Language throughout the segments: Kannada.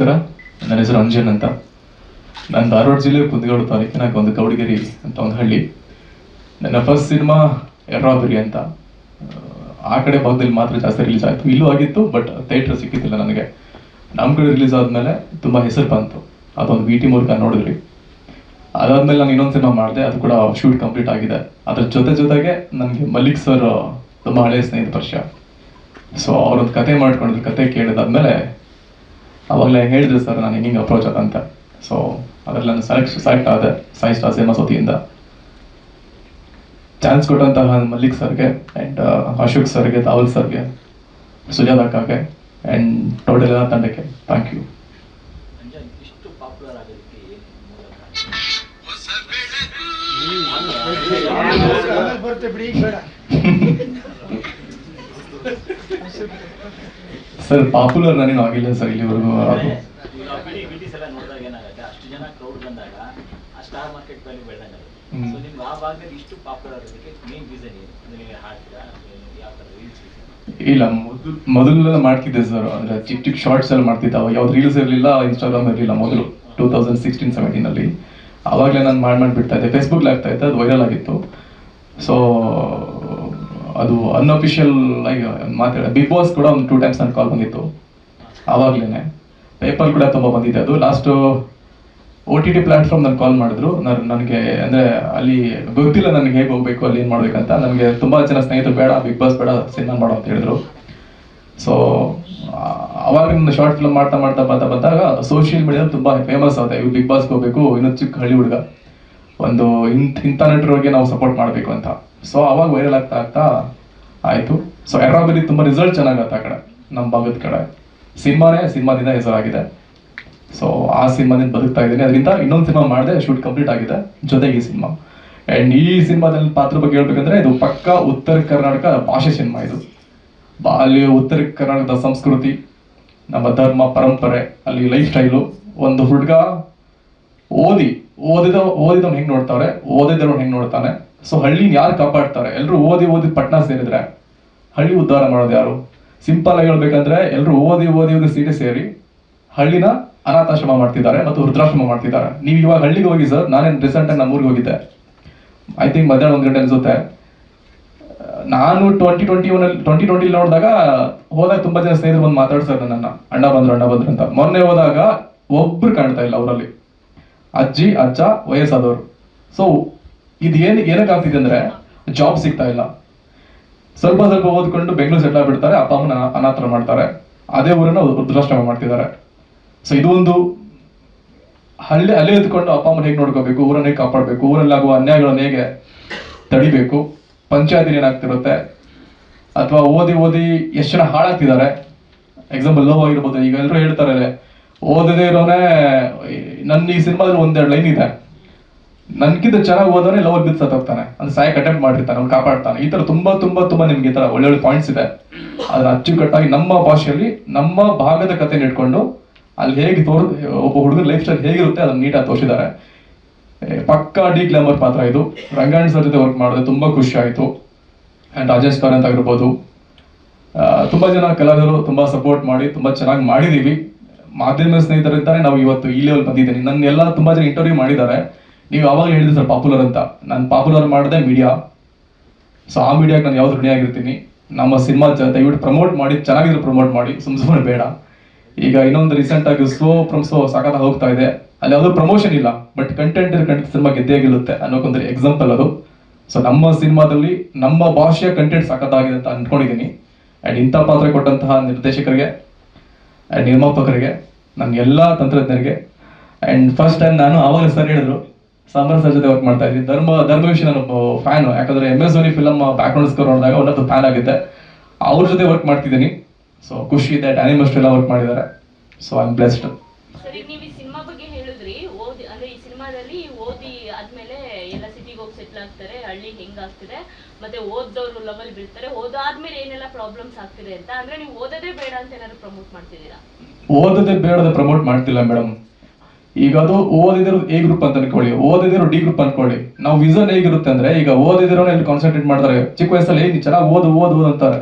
ನನ್ನ ಹೆಸರು ಅಂಜನ್ ಅಂತ. ನಾನು ಧಾರವಾಡ ಜಿಲ್ಲೆ ಕುಂದಗೋಳ ತಾಲೂಕಿನಾಗ ಒಂದು ಕೌಡಿಗೆರೆ ಅಂತ ಒಂದು ಹಳ್ಳಿ. ನನ್ನ ಫಸ್ಟ್ ಸಿನಿಮಾ ಎರ್ರಾಬಿರಿ ಅಂತ ಆ ಕಡೆ ಭಾಗದಲ್ಲಿ ಮಾತ್ರ ಜಾಸ್ತಿ ರಿಲೀಸ್ ಆಯಿತು. ಇಲ್ಲೂ ಆಗಿತ್ತು, ಬಟ್ ಥಿಯೇಟರ್ ಸಿಕ್ಕಿದ್ದಿಲ್ಲ ನನಗೆ. ನಮ್ಮ ಕಡೆ ರಿಲೀಸ್ ಆದಮೇಲೆ ತುಂಬ ಹೆಸರು ಬಂತು. ಅದೊಂದು VT ಮೂಲಕ ನೋಡಿದ್ರಿ. ಅದಾದ್ಮೇಲೆ ನಾನು ಇನ್ನೊಂದು ಸಿನಿಮಾ ಮಾಡಿದೆ, ಅದು ಕೂಡ ಶೂಟ್ ಕಂಪ್ಲೀಟ್ ಆಗಿದೆ. ಅದ್ರ ಜೊತೆಗೆ ನನಗೆ ಮಲ್ಲಿಕ್ ಸರ್ ತುಂಬ ಹಳೆಯ ಸ್ನೇಹಿತ ಪರಿಚಯ. ಸೊ ಅವರೊಂದು ಕತೆ ಮಾಡ್ಕೊಂಡಿದ್ರು. ಕತೆ ಕೇಳಿದಾದ್ಮೇಲೆ ಅವಾಗಲೇ ಹೇಳಿದ್ರು ಸರ್ ನಾನು ಹಿಂಗೆ ಅಪ್ರೋಚ್ ಅಂತ. ಸೊ ಅದರಲ್ಲಿ ನಾನು ಸೆಲೆಕ್ಟ್ ಆದೆ ಸಾಯಿ ಸ್ಟಾರ್ ಸಿನಿಮಾಸ್ ವತಿಯಿಂದ. ಚಾನ್ಸ್ ಕೊಟ್ಟಂತಹ ಮಲ್ಲಿಕ್ ಸರ್ಗೆ ಆ್ಯಂಡ್ ಅಶೋಕ್ ಸರ್ಗೆ, ದಾವಲ್ ಸರ್ಗೆ, ಸುಜಾತ ಅಕ್ಕಗೆ ಆ್ಯಂಡ್ ಟೋಟಲ್ ಎಲ್ಲ ತಂಡಕ್ಕೆ ಥ್ಯಾಂಕ್ ಯು. ಸರ್ ಪಾಪ್ಯುಲರ್ ನಾನೇನು ಆಗಿಲ್ಲ ಸರ್ ಇಲ್ಲಿವರೆಗೂ. ಅದು ಇಲ್ಲ, ಮೊದಲೆಲ್ಲ ಮಾಡ್ತಿದ್ದೆ ಸರ್. ಅಂದ್ರೆ ಚಿಕ್ಕ ಶಾರ್ಟ್ಸ್ ಎಲ್ಲ ಮಾಡ್ತಿದ್ದೆ. ಅವಾಗ ಯಾವ್ದು ರೀಲ್ಸ್ ಇರಲಿಲ್ಲ, ಇನ್ಸ್ಟಾಗ್ರಾಮ್ ಇರಲಿಲ್ಲ. ಮೊದಲು 2016-17 ಆವಾಗಲೇ ನಾನು ಮಾಡಿಬಿಡ್ತಾ ಇದ್ದೆ. ಫೇಸ್ಬುಕ್ ಆಗ್ತಾ ಇದ್ದೆ, ಅದು ವೈರಲ್ ಆಗಿತ್ತು. ಸೊ ಅದು ಅನ್ಅಫಿಷಿಯಲ್ ಆಗಿ ಮಾತಾಡ ಬಿಗ್ ಬಾಸ್ ಕೂಡ ಒಂದು 2 times ನನ್ನ ಕಾಲ್ ಬಂದಿತ್ತು ಆವಾಗಲೇ. ಪೇಪರ್ ಕೂಡ ತುಂಬ ಬಂದಿದೆ. ಅದು ಲಾಸ್ಟ್ OTT ಪ್ಲಾಟ್ಫಾರ್ಮ್ ನಾನು ಕಾಲ್ ಮಾಡಿದ್ರು. ನನಗೆ ಅಂದರೆ ಅಲ್ಲಿ ಗೊತ್ತಿಲ್ಲ ನನಗೆ ಹೇಗೆ ಹೋಗ್ಬೇಕು, ಅಲ್ಲಿ ಏನು ಮಾಡ್ಬೇಕಂತ. ನನಗೆ ತುಂಬ ಜನ ಸ್ನೇಹಿತರು ಬೇಡ ಬಿಗ್ ಬಾಸ್ ಬೇಡ, ಸಿನಿಮಾ ಮಾಡೋ ಅಂತ ಹೇಳಿದ್ರು. ಸೊ ಅವಾಗ ನನ್ನ ಶಾರ್ಟ್ ಫಿಲ್ಮ್ ಮಾಡ್ತಾ ಬಂದಾಗ ಸೋಷಿಯಲ್ ಮೀಡಿಯಾದಲ್ಲಿ ತುಂಬ ಫೇಮಸ್ ಆದ, ಇವು ಬಿಗ್ ಬಾಸ್ಗೆ ಹೋಗ್ಬೇಕು, ಇನ್ನೊಂದು ಚಿಕ್ಕ ಹಳ್ಳಿ ಹುಡುಗ, ಒಂದು ಇಂಥ ನಟರಿಗೆ ನಾವು ಸಪೋರ್ಟ್ ಮಾಡಬೇಕು ಅಂತ. ಸೊ ಅವಾಗ ವೈರಲ್ ಆಗ್ತಾ ಆಯಿತು. ಸೊ ಎರ್ರಾಬಿರಿ ತುಂಬ ರಿಸಲ್ಟ್ ಚೆನ್ನಾಗತ್ತೆ ಆ ಕಡೆ, ನಮ್ಮ ಭಾಗದ ಕಡೆ. ಸಿನಿಮಾದಿಂದ ಹೆಸರಾಗಿದೆ. ಸೊ ಆ ಸಿನಿಮಾದಿಂದ ಬದುಕ್ತಾ ಇದ್ದೀನಿ. ಅದರಿಂದ ಇನ್ನೊಂದು ಸಿನಿಮಾ ಮಾಡಿದೆ, ಶೂಟ್ ಕಂಪ್ಲೀಟ್ ಆಗಿದೆ, ಜೊತೆಗೆ ಈ ಸಿನಿಮಾ. ಆ್ಯಂಡ್ ಈ ಸಿನಿಮಾದಲ್ಲಿ ಪಾತ್ರ ಬಗ್ಗೆ ಹೇಳ್ಬೇಕಂದ್ರೆ ಇದು ಪಕ್ಕ ಉತ್ತರ ಕರ್ನಾಟಕ ಭಾಷೆ ಸಿನಿಮಾ. ಇದು ಅಲ್ಲಿ ಉತ್ತರ ಕರ್ನಾಟಕದ ಸಂಸ್ಕೃತಿ, ನಮ್ಮ ಧರ್ಮ ಪರಂಪರೆ, ಅಲ್ಲಿ ಲೈಫ್ ಸ್ಟೈಲು. ಒಂದು ಹುಡುಗ ಓದಿದವ್ನು ಹೆಂಗೆ ನೋಡ್ತಾರೆ, ಓದಿದವ್ನು ಹೆಂಗೆ ನೋಡ್ತಾನೆ. ಸೊ ಹಳ್ಳಿನ ಯಾರು ಕಾಪಾಡ್ತಾರೆ? ಎಲ್ಲರೂ ಓದಿ ಪಟ್ನಾ ಸೇರಿದ್ರೆ ಹಳ್ಳಿ ಉದ್ಧಾರ ಮಾಡೋದು ಯಾರು? ಸಿಂಪಲ್ ಆಗಿ ಹೇಳ್ಬೇಕಂದ್ರೆ ಎಲ್ಲರೂ ಓದಿ ಸೀಟೆ ಸೇರಿ ಹಳ್ಳಿನ ಅನಾಥಾಶ್ರಮ ಮಾಡ್ತಿದ್ದಾರೆ ಮತ್ತು ವೃದ್ಧಾಶ್ರಮ ಮಾಡ್ತಿದ್ದಾರೆ. ನೀವು ಇವಾಗ ಹಳ್ಳಿಗೆ ಹೋಗಿ ಸರ್, ನಾನೇನು ರೀಸೆಂಟಾಗಿ ನಮ್ಮ ಊರಿಗೆ ಹೋಗಿದ್ದೆ. ಐ ಥಿಂಕ್ ಮಧ್ಯಾಹ್ನ 1 ಗಂಟೆ ಅನ್ಸುತ್ತೆ. ನಾನು 2020 ನೋಡಿದಾಗ ಹೋದಾಗ ತುಂಬ ಜನ ಸ್ನೇಹಿತರು ಬಂದು ಮಾತಾಡ್ತಾರೆ ನನ್ನ, ಅಣ್ಣ ಬಂದ್ರು ಅಂತ. ಮೊನ್ನೆ ಹೋದಾಗ ಒಬ್ರು ಕಾಣ್ತಾ ಇಲ್ಲ ಅವರಲ್ಲಿ, ಅಜ್ಜಿ ಅಜ್ಜ ವಯಸ್ಸಾದವರು. ಸೊ ಇದು ಏನಕ್ಕೆ ಆಗ್ತಿದೆ ಅಂದ್ರೆ ಜಾಬ್ ಸಿಗ್ತಾ ಇಲ್ಲ. ಸ್ವಲ್ಪ ಓದ್ಕೊಂಡು ಬೆಂಗಳೂರು ಸೆಟ್ಲ್ ಆಗ್ಬಿಡ್ತಾರೆ, ಅಪ್ಪ ಅಮ್ಮನ ಅನಾಥರ ಮಾಡ್ತಾರೆ, ಅದೇ ಊರನ್ನ ವೃದ್ಧಾಶ್ರಮ ಮಾಡ್ತಿದ್ದಾರೆ. ಸೊ ಇದು ಒಂದು ಅಲ್ಲೇ ಎತ್ಕೊಂಡು ಅಪ್ಪ ಅಮ್ಮನ ಹೇಗೆ ನೋಡ್ಕೋಬೇಕು, ಊರನ್ನ ಹೇಗೆ ಕಾಪಾಡಬೇಕು, ಊರಲ್ಲಿ ಆಗುವ ಅನ್ಯಾಯಗಳನ್ನು ಹೇಗೆ ತಡಿಬೇಕು, ಪಂಚಾಯತಿ ಏನಾಗ್ತಿರುತ್ತೆ, ಅಥವಾ ಓದಿ ಎಷ್ಟು ಜನ ಹಾಳಾಗ್ತಿದ್ದಾರೆ. ಎಕ್ಸಾಂಪಲ್ ಲವ್ ಆಗಿರ್ಬೋದು. ಈಗ ಎಲ್ಲರೂ ಹೇಳ್ತಾರೆ ಓದದೇ ಇರೋನೇ, ನನ್ನ ಈ ಸಿನಿಮಾದಲ್ಲಿ 1-2 ಲೈನ್ ಇದೆ, ನನ್ಗಿಂತ ಚೆನ್ನಾಗಿ ಓದೋನೇ ಲವ್ ಬಿದ್ದು ಸತ್ತೋಗ್ತಾನೆ, ಅಂದ್ರೆ ಸಾಯಕ್ಕೆ ಅಟೆಂಪ್ಟ್ ಮಾಡಿರ್ತಾನೆ, ಅವ್ನು ಕಾಪಾಡ್ತಾನೆ. ಈ ತರ ತುಂಬಾ ನಿಮ್ಗೆ ಈ ತರ ಒಳ್ಳೊಳ್ಳೆ ಪಾಯಿಂಟ್ಸ್ ಇದೆ. ಅದನ್ನ ಅಚ್ಚುಕಟ್ಟಾಗಿ ನಮ್ಮ ಭಾಷೆಯಲ್ಲಿ ನಮ್ಮ ಭಾಗದ ಕಥೆ ಇಟ್ಕೊಂಡು ಅಲ್ಲಿ ಹೇಗೆ ಒಬ್ಬ ಹುಡುಗನ ಲೈಫ್ ಸ್ಟೈಲ್ ಹೇಗಿರುತ್ತೆ ಅದನ್ನ ನೀಟಾಗಿ ತೋರಿಸಿದ್ದಾರೆ. ಪಕ್ಕಾ ಡಿ ಗ್ಲಾಮರ್ ಪಾತ್ರ ಇದು. ರಂಗಾಯಣ್ ಸರ್ ಜೊತೆ ವರ್ಕ್ ಮಾಡಿದ್ರೆ ತುಂಬಾ ಖುಷಿ ಆಯಿತು. ಆ್ಯಂಡ್ ರಾಜೇಶ್ ಕಾರ್ ಅಂತ ಆಗಿರ್ಬೋದು, ತುಂಬಾ ಜನ ಕಲಾವಿದರು ತುಂಬಾ ಸಪೋರ್ಟ್ ಮಾಡಿ ತುಂಬಾ ಚೆನ್ನಾಗಿ ಮಾಡಿದೀವಿ. ಮಾಧ್ಯಮ ಸ್ನೇಹಿತರಿದ್ದಾರೆ ನಾವು ಇವತ್ತು ಈ ಲೆವೆಲ್ ಬಂದಿದ್ದೀನಿ. ನನ್ನೆಲ್ಲ ತುಂಬಾ ಜನ ಇಂಟರ್ವ್ಯೂ ಮಾಡಿದ್ದಾರೆ. ನೀವು ಯಾವಾಗಲೂ ಹೇಳಿದ್ರಿ ಸರ್ ಪಾಪ್ಯುಲರ್ ಅಂತ. ನಾನು ಪಾಪ್ಯುಲರ್ ಮಾಡಿದೆ ಮೀಡಿಯಾ. ಸೊ ಆ ಮೀಡಿಯಾಗೆ ನಾನು ಯಾವ್ದು ಋಣಿಯಾಗಿರ್ತೀನಿ. ನಮ್ಮ ಸಿನಿಮಾ ದಯವಿಟ್ಟು ಪ್ರಮೋಟ್ ಮಾಡಿ, ಚೆನ್ನಾಗಿದ್ರೆ ಪ್ರಮೋಟ್ ಮಾಡಿ, ಸುಮ್ಮನೆ ಬೇಡ. ಈಗ ಇನ್ನೊಂದು ರೀಸೆಂಟ್ ಆಗಿ ಸ್ಲೋ ಸಾಕಾಗಿ ಹೋಗ್ತಾ ಇದೆ, ಅಲ್ಲಿ ಯಾವ್ದು ಪ್ರಮೋಷನ್ ಇಲ್ಲ, ಬಟ್ ಕಂಟೆಂಟ್ ಸಿನಿಮಾ ಗೆದ್ದೇ ಗೆಲ್ಲುತ್ತೆ ಅನ್ನೋಕೊಂದ್ರೆ ಎಕ್ಸಾಂಪಲ್ ಅದು. ಸೊ ನಮ್ಮ ಸಿನಿಮಾದಲ್ಲಿ ನಮ್ಮ ಭಾಷೆಯ ಕಂಟೆಂಟ್ ಸಾಕಾಗಿದೆ ಅಂತ ಅನ್ಕೊಂಡಿದ್ದೀನಿ. ಆ್ಯಂಡ್ ಇಂಥ ಪಾತ್ರ ಕೊಟ್ಟಂತಹ ನಿರ್ದೇಶಕರಿಗೆ ಆ್ಯಂಡ್ ನಿರ್ಮಾಪಕರಿಗೆ, ನನ್ನ ಎಲ್ಲ ತಂತ್ರಜ್ಞರಿಗೆ, ಆ್ಯಂಡ್ ಫಸ್ಟ್ ಟೈಮ್ ನಾನು ಆವಾಗಲೇ ಸರ್ ಹೇಳಿದ್ರು ಸಾಂಬಾರ್ ಸರ್ ಜೊತೆ ವರ್ಕ್ ಮಾಡ್ತಾ ಇದ್ದೀನಿ. ಧರ್ಮ ವಿಷಯ ನಾನು ಫ್ಯಾನು, ಯಾಕಂದ್ರೆ MS Dhoni film background score ನೋಡಿದಾಗ ಒಂದೊಂದು ಫ್ಯಾನ್ ಆಗಿದೆ. ಅವ್ರ ಜೊತೆ ವರ್ಕ್ ಮಾಡ್ತಿದ್ದೀನಿ. ಸೊ ಖುಷಿ ಇದೆ. ಆನಿಮಸ್ಟ್ ಎಲ್ಲ ವರ್ಕ್ ಮಾಡಿದ್ದಾರೆ. So I am blessed. ಸರಿ, ನೀವು ಈ ಸಿನಿಮಾ ಬಗ್ಗೆ ಹೇಳಿದ್ರಿ. ಅಂದ್ರೆ ಈ ಸಿನಿಮಾದಲ್ಲಿ ಓದಿ ಆದ್ಮೇಲೆ ಎಲ್ಲ ಸಿಟಿಗೆ ಹೋಗಿ ಸೆಟ್ಲ್ ಆಗ್ತಾರೆ, ಹಳ್ಳಿ ಹೆಂಗಾಗ್ತಿದೆ, ಮತ್ತೆ ಓದೋರು ಲೆವೆಲ್ ಬೀಳ್ತಾರೆ, ಓದಾದ್ಮೇಲೆ ಏನೆಲ್ಲ ಪ್ರಾಬ್ಲಮ್ಸ್ ಆಗ್ತಿದೆ ಅಂತ. ಅಂದ್ರೆ ನೀವು ಓದೋದೇ ಬೇಡ ಅಂತ ಏನಾದ್ರು ಪ್ರಮೋಟ್ ಮಾಡ್ತಿದ್ದೀರಾ? ಓದೋದೇ ಬೇಡದ ಪ್ರಮೋಟ್ ಮಾಡ್ತಿಲ್ಲ ಮೇಡಮ್. ಈಗ ಅದು ಓದಿದಿರೋ A ಗ್ರೂಪ್ ಅಂತ ಅನ್ಕೊಳ್ಳಿ, ಓದಿದಿರೋ D ಗ್ರೂಪ್ ಅನ್ಕೊಳ್ಳಿ. ನಾವು ವಿಷನ್ ಹೇಗಿರುತ್ತೆ ಅಂದ್ರೆ, ಈಗ ಓದಿದಿರೋನ ಇಲ್ಲಿ ಕಾನ್ಸಂಟ್ರೇಟ್ ಮಾಡ್ತಾರೆ. ಚಿಕ್ಕ ವಯಸ್ಸಲ್ಲಿ ನೀ ಚೆನ್ನಾಗಿ ಓದು ಅಂತಾರೆ.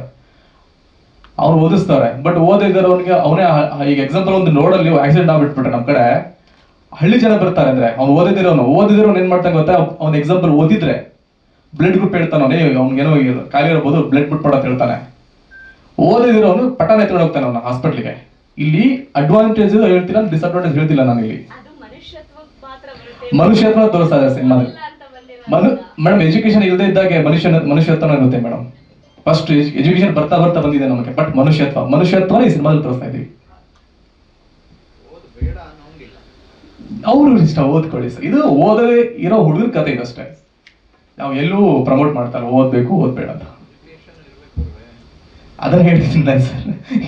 ಅವ್ನು ಓದಿಸ್ತಾರೆ, ಬಟ್ ಓದಿರೋನಿಗೆ ಅವನೇ ಈಗ ಎಕ್ಸಾಂಪಲ್ ಒಂದು ರೋಡಲ್ಲಿ ಆಕ್ಸಿಡೆಂಟ್ ಆಗ್ಬಿಟ್ಬಿಟ್ರೆ ನಮ್ಮ ಕಡೆ ಹಳ್ಳಿ ಜನ ಬರ್ತಾರೆ ಅಂದ್ರೆ ಅವ್ನು ಓದಿದಿರೋನು ಏನ್ ಮಾಡ್ತಾನೆ ಗೊತ್ತಾ, ಅವ್ನ ಎಕ್ಸಾಂಪಲ್ ಓದಿದ್ರೆ ಬ್ಲಡ್ ಗ್ರೂಪ್ ಹೇಳ್ತಾನೆ, ಅವ್ನಿಗೇನೋ ಕಾಯಿಲೆ ಇರ್ಬೋದು, ಬ್ಲಡ್ ಗ್ರೂಪ್ ಅಂತ ಹೇಳ್ತಾನೆ. ಓದಿದಿರೋನು ಪಟಾನ ಎತ್ಕೊಂಡು ಹೋಗ್ತಾನೆ ಅವನ ಹಾಸ್ಪಿಟ್ಲಿಗೆ. ಇಲ್ಲಿ ಅಡ್ವಾಂಟೇಜ್ ಹೇಳ್ತಿಲ್ಲ, ಡಿಸ್ಅಡ್ವಾಂಟೇಜ್ ಹೇಳ್ತಿಲ್ಲ ನಾನು ಇಲ್ಲಿ. ಅದು ಮನುಷ್ಯತ್ವಕ್ಕೆ ಮಾತ್ರ ಬರುತ್ತೆ, ಮನುಷ್ಯತ್ವ ತೋರಿಸ್ತಾ ಇದೆ ಸಿನಿಮಾದಲ್ಲಿ. ಅಂತ ಬಂದಿರೋದು. ಮೇಡಮ್ ಎಜುಕೇಶನ್ ಇಲ್ಲದೆ ಇದ್ದಾಗೆ ಮನುಷ್ಯತ್ವ ಇರುತ್ತೆ ಮೇಡಮ್. ಫಸ್ಟ್ ಎಜುಕೇಶನ್ ಬರ್ತಾ ಬಂದಿದೆ ನಮಗೆ, ಬಟ್ ಮನುಷ್ಯತ್ವ ಈ ಸಿನಿಮಾದಲ್ಲಿ ತೋರಿಸ್ತಾ ಇದೀವಿ. ಅವ್ರು ಇಷ್ಟ ಓದ್ಕೊಳ್ಳಿ ಸರ್, ಇದು ಓದದೇ ಇರೋ ಹುಡುಗರ ಕತೆ ಇದಷ್ಟೇ. ನಾವು ಎಲ್ಲೂ ಪ್ರಮೋಟ್ ಮಾಡ್ತಾರೆ ಓದ್ಬೇಕು ಓದ್ಬೇಡ ಅಂತ. ಅದನ್ನ ಹೇಳ್ತಿದ್ದೀನಿ ಸರ್,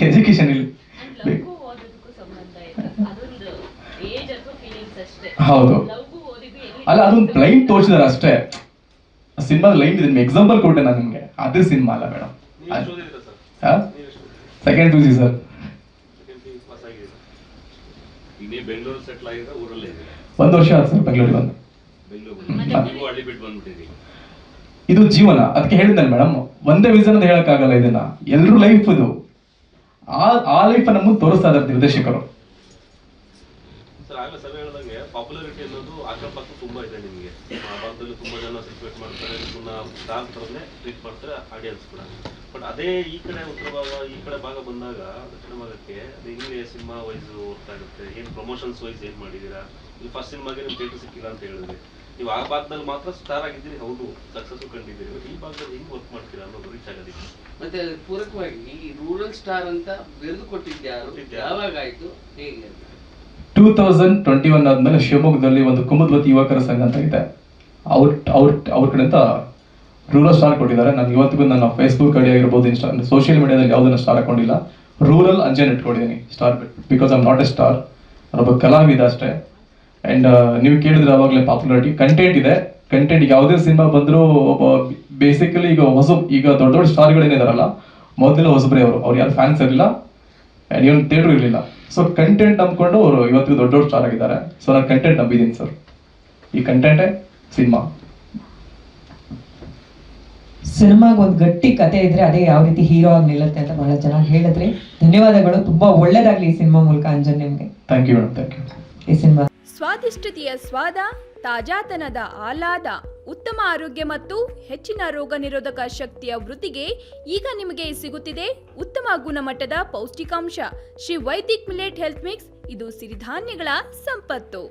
ಎಜುಕೇಶನ್ ಇಲ್ಲಿ ಲವ್ಗೂ ಓದೋದಕ್ಕೂ ಸಂಬಂಧ ಇಲ್ಲ, ಅದೊಂದು ಏಜ್ ಅಥವಾ ಫೀಲಿಂಗ್ಸ್ ಅಷ್ಟೇ. ಹೌದು. ಲವ್ಗೂ ಓದಿಗೂ ಎಲ್ಲಿ ಅಲ್ಲ, ಅದೊಂದು ಲೈನ್ ತೋರಿಸಿದಾರೆ ಅಷ್ಟೇ. ಸಿನಿಮಾದ ಲೈನ್ ಇದೆ, ನಿಮ್ಗೆ ಎಕ್ಸಾಂಪಲ್ ಕೊಟ್ಟೆ ನಾನು ನಿಮ್ಗೆ, ಅದೇ ಸಿನಿಮಾ ಅಲ್ಲ madam. Second PUC sir. Bengaluru settle ಆಗಿದ್ರೆ ಊರಲ್ಲೇ 1 ವರ್ಷ ಆಯ್ತು ಸರ್ ಬೆಂಗಳೂರಿಗೆ ಬಂದು. ಹಳ್ಳಿ ಬಿಟ್ಟು ಬಂದ್ಬಿಟ್ಟಿದ್ದೀವಿ. ಇದು ಜೀವನ, ಅದಕ್ಕೆ ಹೇಳಿದ್ನಲ್ಲ ಮೇಡಮ್, ಒಂದೇ ವಿಷನ್ ಅಂತ ಹೇಳಕ್ಕಾಗಲ್ಲ ಇದನ್ನ, ಎಲ್ರೂ ಲೈಫ್ ಇದು. ಆ ಲೈಫ್ ನಮ್ಮನ್ನು ತೋರಿಸ್ತಾ ಇದ್ದಾರೆ ನಿರ್ದೇಶಕರು. ಸರ್ ಆಗಲೇ ಸರ್ ಹೇಳಿದಂಗೆ ಪಾಪ್ಯುಲಾರಿಟಿ ಅನ್ನೋದು ಅಕ್ಕಪಕ್ಕ ತುಂಬಾ ಇದೆ ನಿಮಗೆ. ಆ ಭಾಗದಲ್ಲಿ ತುಂಬಾ ಜನ ಸೆಲೆಬ್ರೇಟ್ ಮಾಡ್ತಾರೆ, ನಿಮ್ಮನ್ನ ಸ್ಟಾರ್ ತರನೇ ಟ್ರೀಟ್ ಮಾಡ್ತಾರೆ ಆಡಿಯನ್ಸ್ ಕೂಡ. ಬಟ್ ಅದೇ ಈ ಕಡೆ ಉತ್ತರ ಭಾಗ, ಈ ಕಡೆ ಭಾಗ ಬಂದಾಗ ದಕ್ಷಿಣ ಭಾಗಕ್ಕೆ ಅದು ಹಿಂಗೆ ಸಿನಿಮಾ ವೈಸ್ ಹೋಗ್ತಾ ಇರುತ್ತೆ. ಏನು ಪ್ರಮೋಷನ್ಸ್ ವೈಸ್ ಏನು ಮಾಡಿದ್ದೀರಾ? ಇಲ್ಲಿ ಫಸ್ಟ್ ಸಿನಿಮಾಗೆ ನಿಮ್ಗೆ ಥಿಯೇಟರ್ ಸಿಕ್ಕಿಲ್ಲ ಅಂತ ಹೇಳಿದ್ರಿ. ನೀವು ಆ ಭಾಗದಲ್ಲಿ ಮಾತ್ರ ಸ್ಟಾರ್ ಆಗಿದ್ದೀರಿ, ಹೌದು ಸಕ್ಸಸ್ ಕಂಡಿದ್ದೀರಿ. ಬಟ್ ಈ ಭಾಗದಲ್ಲಿ ಹೆಂಗ್ ವರ್ಕ್ ಮಾಡ್ತೀರಾ ಅನ್ನೋದು ರೀಚ್ ಆಗೋದಿಕ್ಕೆ. ಮತ್ತೆ ಪೂರಕವಾಗಿ ಈ ರೂರಲ್ ಸ್ಟಾರ್ ಅಂತ ಬಿರುದು ಕೊಟ್ಟಿದ್ಯಾರು, ಯಾವಾಗ ಆಯ್ತು, ಹೇಗೆ? 2021 ಆದ್ಮೇಲೆ ಶಿವಮೊಗ್ಗದಲ್ಲಿ ಒಂದು ಕುಮುದ್ವತಿ ಯುವಕರ ಸಂಘ ಅಂತ ಇದೆ, ಅವ್ರ ಕಡೆಯಿಂದ ರೂರಲ್ ಸ್ಟಾರ್ ಕೊಟ್ಟಿದ್ದಾರೆ. ನಾನು ಇವತ್ತಿಗೂ ನನ್ನ ಫೇಸ್ಬುಕ್ ಕಡೆ ಆಗಿರ್ಬೋದು, ಸೋಷಿಯಲ್ ಮೀಡಿಯಾದಲ್ಲಿ ಯಾವುದನ್ನ ಸ್ಟಾರ್ ಹಾಕೊಂಡಿಲ್ಲ. ರೂರಲ್ ಅಂಜನ್ ಇಟ್ಕೊಂಡಿದ್ದೀನಿ star, because I am not A star, ನಾನೊಬ್ಬ ಕಲಾವಿದ ಅಷ್ಟೇ. ಅಂಡ್ ನೀವು ಕೇಳಿದ್ರೆ ಅವಾಗಲೇ ಪಾಪ್ಯುಲಾರಿಟಿ ಕಂಟೆಂಟ್ ಇದೆ. ಕಂಟೆಂಟ್ ಯಾವುದೇ ಸಿನಿಮಾ ಬಂದರೂ ಬೇಸಿಕಲಿ ಈಗ ದೊಡ್ಡ ಸ್ಟಾರ್ಗಳೇನಿದಾರಲ್ಲ, ಮೊದಲೆಲ್ಲ ಹೊಸಬ್ರೆ ಅವ್ರು ಯಾರು ಫ್ಯಾನ್ಸ್ ಇರಲಿಲ್ಲ ಅಂಡ್ ಇವನ್ ಥಿಯೇಟರ್ ಇರಲಿಲ್ಲ. ಸೊ ಕಂಟೆಂಟ್ ನಂಬ್ಕೊಂಡು ಅವರು ಇವತ್ತಿಗೂ ದೊಡ್ಡ ಸ್ಟಾರ್ ಆಗಿದ್ದಾರೆ. ಸೊ ನಾನು ಕಂಟೆಂಟ್ ನಂಬಿದ್ದೀನಿ ಸರ್, ಈ ಕಂಟೆಂಟೇ ಸಿನಿಮಾ. ಸಿನಿಮಾಗೆ ಒಂದು ಗಟ್ಟಿ ಕತೆ ಇದ್ರೆ ಅದೇ ಯಾವ ರೀತಿ ಹೀರೋ ಆಗಿ ನಿಲ್ಲುತ್ತೆ ಅಂತ ಬಹಳ ಚೆನ್ನಾಗಿ ಹೇಳಿದ್ರಿ. ಧನ್ಯವಾದಗಳು, ತುಂಬಾ ಒಳ್ಳೇದಾಗ್ಲಿ ಈ ಸಿನಿಮಾ ಮೂಲಕ ಅಂಜನ್ ನಿಮ್ಗೆ. Thank you madam, thank you. ಈ ಸಿನಿಮಾ ಸ್ವಾದಿಷ್ಟತೆಯ ಸ್ವಾದ, ತಾಜಾತನದ ಆಹ್ಲಾದ, ಉತ್ತಮ ಆರೋಗ್ಯ ಮತ್ತು ಹೆಚ್ಚಿನ ರೋಗ ನಿರೋಧಕ ಶಕ್ತಿಯ ವೃದ್ಧಿಗೆ ಈಗ ನಿಮಗೆ ಸಿಗುತ್ತಿದೆ ಉತ್ತಮ ಗುಣಮಟ್ಟದ ಪೌಷ್ಟಿಕಾಂಶ. Shri Vaidik millet health mix, ಇದು ಸಿರಿಧಾನ್ಯಗಳ ಸಂಪತ್ತು.